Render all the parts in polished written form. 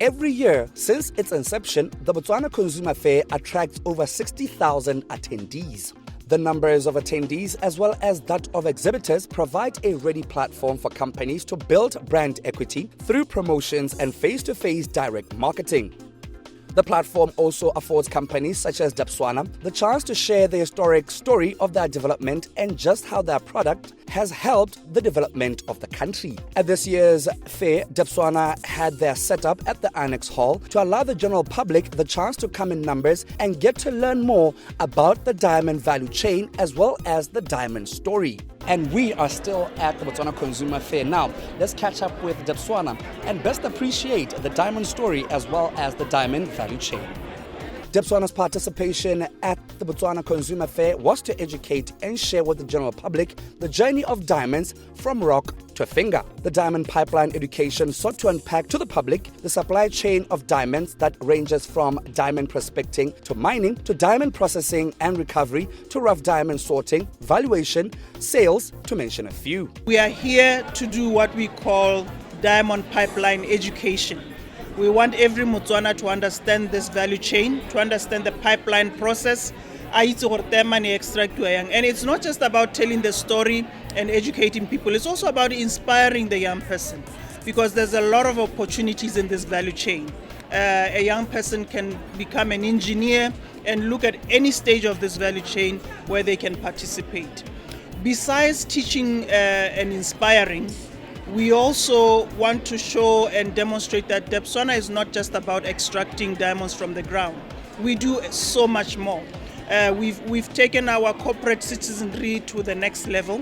Every year since its inception, the Botswana Consumer Fair attracts over 60,000 attendees. The numbers of attendees as well as that of exhibitors provide a ready platform for companies to build brand equity through promotions and face-to-face direct marketing. The platform also affords companies such as Debswana the chance to share the historic story of their development and just how their product has helped the development of the country. At this year's fair, Debswana had their setup at the Annex Hall to allow the general public the chance to come in numbers and get to learn more about the diamond value chain as well as the diamond story. And we are still at the Botswana Consumer Fair. Now, let's catch up with Debswana and best appreciate the diamond story as well as the diamond value chain. Debswana's participation at the Botswana Consumer Fair was to educate and share with the general public the journey of diamonds from rock to finger. The diamond pipeline education sought to unpack to the public the supply chain of diamonds that ranges from diamond prospecting to mining to diamond processing and recovery to rough diamond sorting, valuation, sales, to mention a few. We are here to do what we call diamond pipeline education. We want every Motswana to understand this value chain, to understand the pipeline process. And it's not just about telling the story and educating people, it's also about inspiring the young person, because there's a lot of opportunities in this value chain. A young person can become an engineer and look at any stage of this value chain where they can participate. Besides teaching and inspiring, we also want to show and demonstrate that Debswana is not just about extracting diamonds from the ground. We do so much more. We've taken our corporate citizenry to the next level.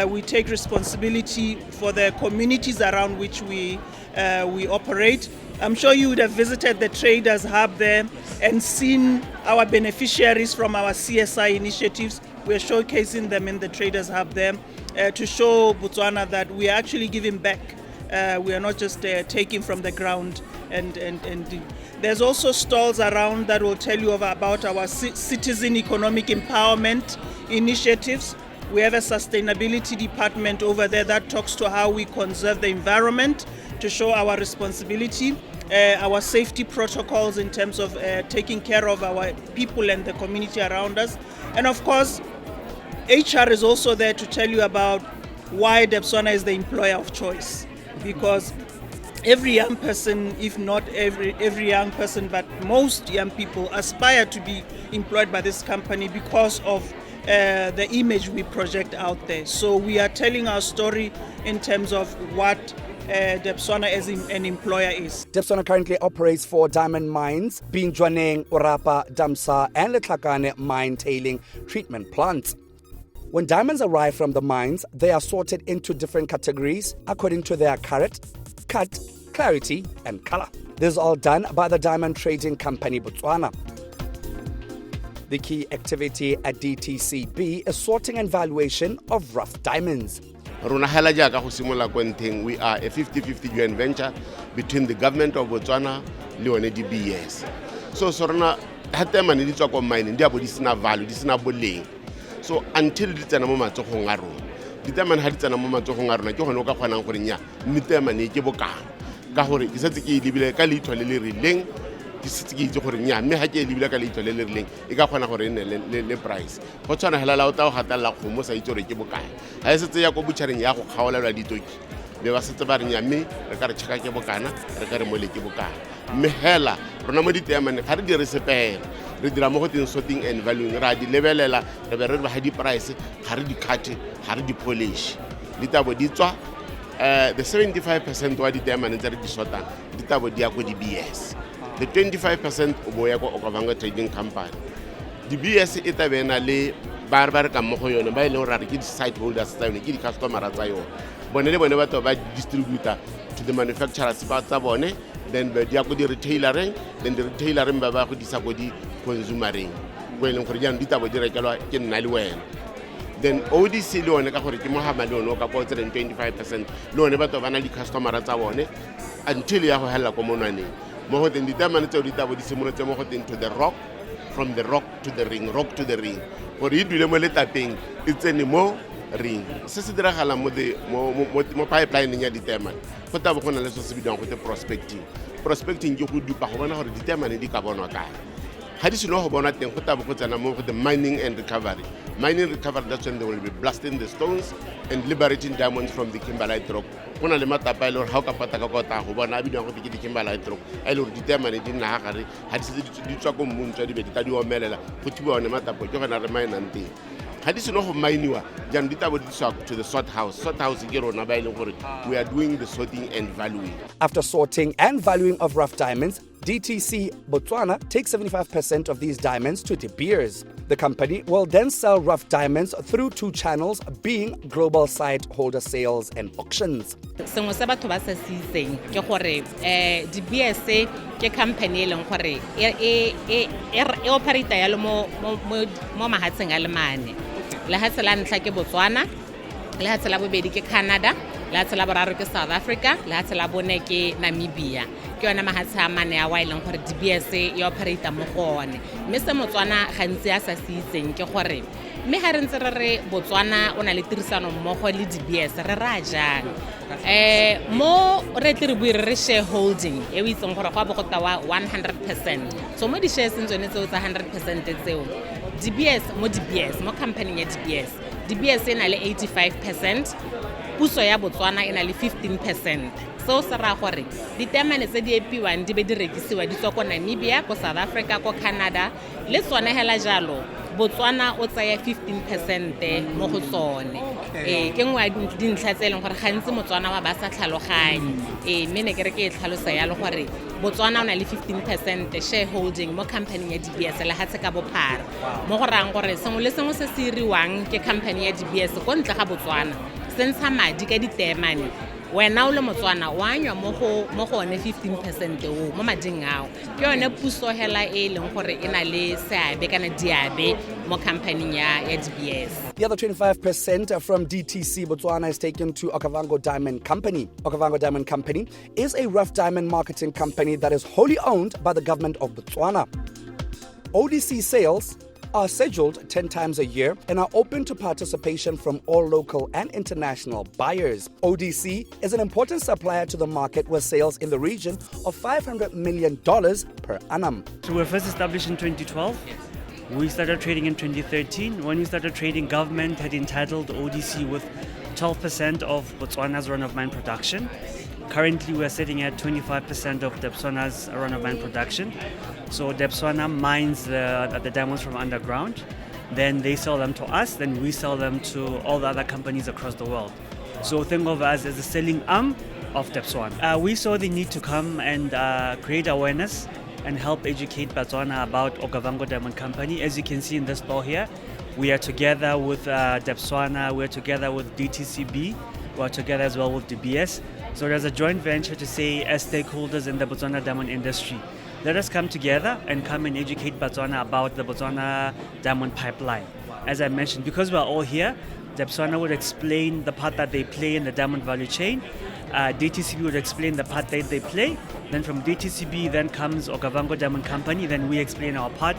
We take responsibility for the communities around which we operate. I'm sure you would have visited the Traders Hub there and seen our beneficiaries from our CSI initiatives. We're showcasing them in the Traders Hub there to show Botswana that we are actually giving back. We are not just taking from the ground. And there's also stalls around that will tell you about our citizen economic empowerment initiatives. We have a sustainability department over there that talks to how we conserve the environment to show our responsibility, our safety protocols in terms of taking care of our people and the community around us. And of course, HR is also there to tell you about why Debswana is the employer of choice, because every young person, if not every young person, but most young people aspire to be employed by this company because of the image we project out there. So we are telling our story in terms of what Debswana as an employer is. Debswana currently operates 4 diamond mines, being Jwaneng, Orapa, Damsa, and Letlhakane mine tailing treatment plants. When diamonds arrive from the mines, they are sorted into different categories according to their carat, cut, clarity, and color. This is all done by the diamond trading company Botswana. The key activity at DTCB is sorting and valuation of rough diamonds. We are a 50-50 joint venture between the government of Botswana and DBS. So value, so until the time of Matsohongaru, the time had a moment of Hongaruna, Johonoka Hanangorinia, Mitamani, Kiboka, Kahori, Isatiki, Libicali to Lily Ling, Isatiki to Horinia, Mehaki, Libicali to Lily Ling, Ikahorin, the price. Botswana Halauta Hatala, Homosa to Kiboka. I said to Yakobucha and Yako, however, I did to there was a Tabarnia me, a Karachaka Kibokana, a Karamoli Kiboka. Mehela, Ronamodi Taman, had the recipe. The sorting and valuing Radi Levelela, the Hadi price, Haridi Kati, Haridi Polish. Litabo Ditwa, the 75% were the diamond and the Sota, Litabo Diako DBS. The 25% of Boyako Okavango trading company. DBS Itavena lay Barbara Kamohoyo and by no Radiki site holders, the customer at Zayo. Whenever to buy distributor to the manufacturer's Batabone, then the Diakodi retailer, then the retailer in Babako Disabodi consumer ring. When Korean Dita would direct in Nalwen. Then ODC loan, Mohammed loan, 25% loan about of another customer at Zawone until you have a hella commonani. More than determined to Dita would simulate into the rock, from the rock to the ring, rock to the ring. For you to let that thing, it's anymore. ring se se diragalang mo pipeline ya ditemane go tabo go na le se se bidiwang go te prospecting ke go dupa go bona gore ditemane di ka bonwa kae ga di seno go bona teng go tabo go tsena mo go the mining and recovery. That's when they will be blasting the stones and liberating diamonds from the kimberlite rock. Go na le matapa ile how ka pata ka kota go bona bidiwang go ke di kimberlite rock a ile ditemane di nna ga gare ga di se di tswa go mmuntwa di be di ka di omelela go thiwa one matapa ke gona re mainang teng. To the sort house. We are doing the sorting and valuing. After sorting and valuing of rough diamonds, DTC Botswana takes 75% of these diamonds to De Beers. The company will then sell rough diamonds through 2 channels, being global site holder sales and auctions. Sengwe se batho ba se siseng ke gore De Beers ke company e leng gore e operate ya mo mahatsheng a le mane. Lehatshe la ntlha ke Botswana, lehatshe la bobedi ke Canada, lehatshe la boraro ke South Africa, lehatshe la bone ke Namibia. Ke yona mahatshe a mane a wa ileng gore De Beers e operate mo go one. Mme se Motswana gantsi a sa se itseng ke gore mme ha re ntse re Botswana o na le tirisano mmogo le De Beers re ra jang mo re tle re buire re shareholding e o itseng gore go a bogota wa 100%. So mo di shares tsone tseo tsa 100% tseo De Beers mo company ya De Beers e na le 85%, puso ya Botswana e na le 15%. So se ra gore ditemane tse di epiwang di be di rekisiwa di tswa ko Namibia, ko South Africa, ko Canada, le tsone hela jalo Botswana o tsaya 15% mo go tsone. Ke ngwa dintlha tse leng gore gantsi Motswana wa ba sa tlhaloganye. Mme ne ke re ke e tlhalosa ya le gore Botswana o na le 15% shareholding mo company ya De Beers le hatse ka bophara. Mo go rang gore sengwe le sengwe se se iriwang ke company ya De Beers ko ntle ga Botswana se ntsha madi ka ditemane. Wena o le Motswana wa anywa mo go one 15% o mo mading ao ke yone puso hela e leng gore e na le seabe kana diabe mo company ya De Beers. The other 25% from DTC Botswana is taken to Okavango Diamond Company. Okavango Diamond Company is a rough diamond marketing company that is wholly owned by the government of Botswana. ODC sales are scheduled 10 times a year and are open to participation from all local and international buyers. ODC is an important supplier to the market with sales in the region of $500 million per annum. So we were first established in 2012. We started trading in 2013. When we started trading, government had entitled ODC with 12% of Botswana's run-of-mine production. Currently, we are sitting at 25% of Debswana'S run-of-mine production. So Debswana mines the diamonds from underground. Then they sell them to us. Then we sell them to all the other companies across the world. So think of us as the selling arm of Debswana. We saw the need to come and create awareness and help educate Botswana about Okavango Diamond Company. As you can see in this store here, we are together with Debswana. We're together with DTCB. We're together as well with De Beers. So there's a joint venture to say, as stakeholders in the Botswana diamond industry, let us come together and come and educate Botswana about the Botswana diamond pipeline. As I mentioned, because we're all here, Debswana would explain the part that they play in the diamond value chain. DTCB would explain the part that they play. Then from DTCB then comes Okavango Diamond Company. Then we explain our part.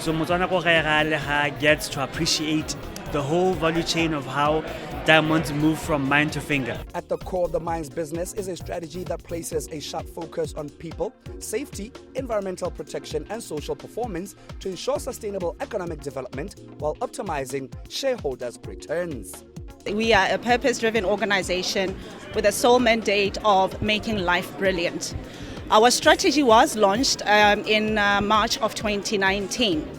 So Motswana gets to appreciate the whole value chain of how diamonds move from mine to finger. At the core of the mine's business is a strategy that places a sharp focus on people, safety, environmental protection, and social performance to ensure sustainable economic development while optimizing shareholders' returns. We are a purpose-driven organization with a sole mandate of making life brilliant. Our strategy was launched in March of 2019.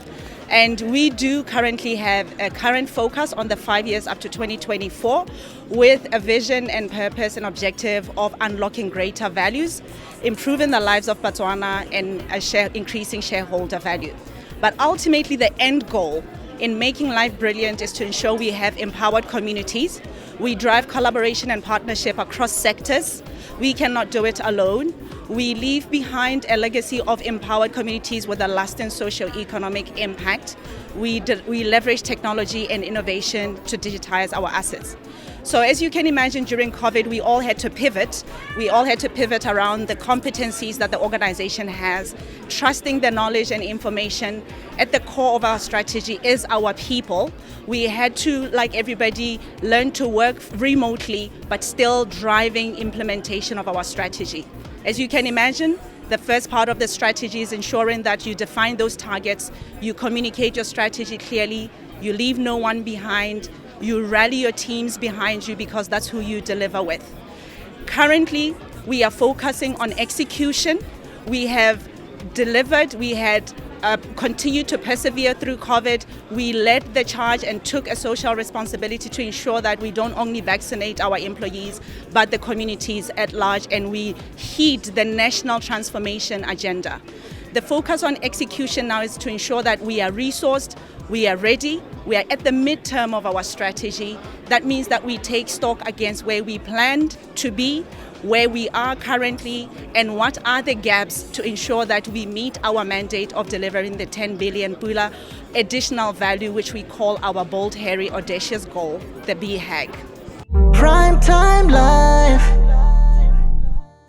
And we do currently have a current focus on the 5 years up to 2024 with a vision and purpose and objective of unlocking greater values, improving the lives of Botswana and increasing shareholder value. But ultimately the end goal in making life brilliant is to ensure we have empowered communities. We drive collaboration and partnership across sectors. We cannot do it alone. We leave behind a legacy of empowered communities with a lasting socio-economic impact. We leverage technology and innovation to digitize our assets. So as you can imagine, during COVID, we all had to pivot. We all had to pivot around the competencies that the organization has, trusting the knowledge and information. At the core of our strategy is our people. We had to, like everybody, learn to work remotely, but still driving implementation of our strategy. As you can imagine, the first part of the strategy is ensuring that you define those targets, you communicate your strategy clearly, you leave no one behind, you rally your teams behind you because that's who you deliver with. Currently, we are focusing on execution. We have delivered, we had continued to persevere through COVID. We led the charge and took a social responsibility to ensure that we don't only vaccinate our employees, but the communities at large, and we heed the national transformation agenda. The focus on execution now is to ensure that we are resourced, we are ready, we are at the midterm of our strategy. That means that we take stock against where we planned to be, where we are currently, and what are the gaps to ensure that we meet our mandate of delivering the 10 billion Pula additional value, which we call our bold, hairy, audacious goal, the BHAG. Prime time live.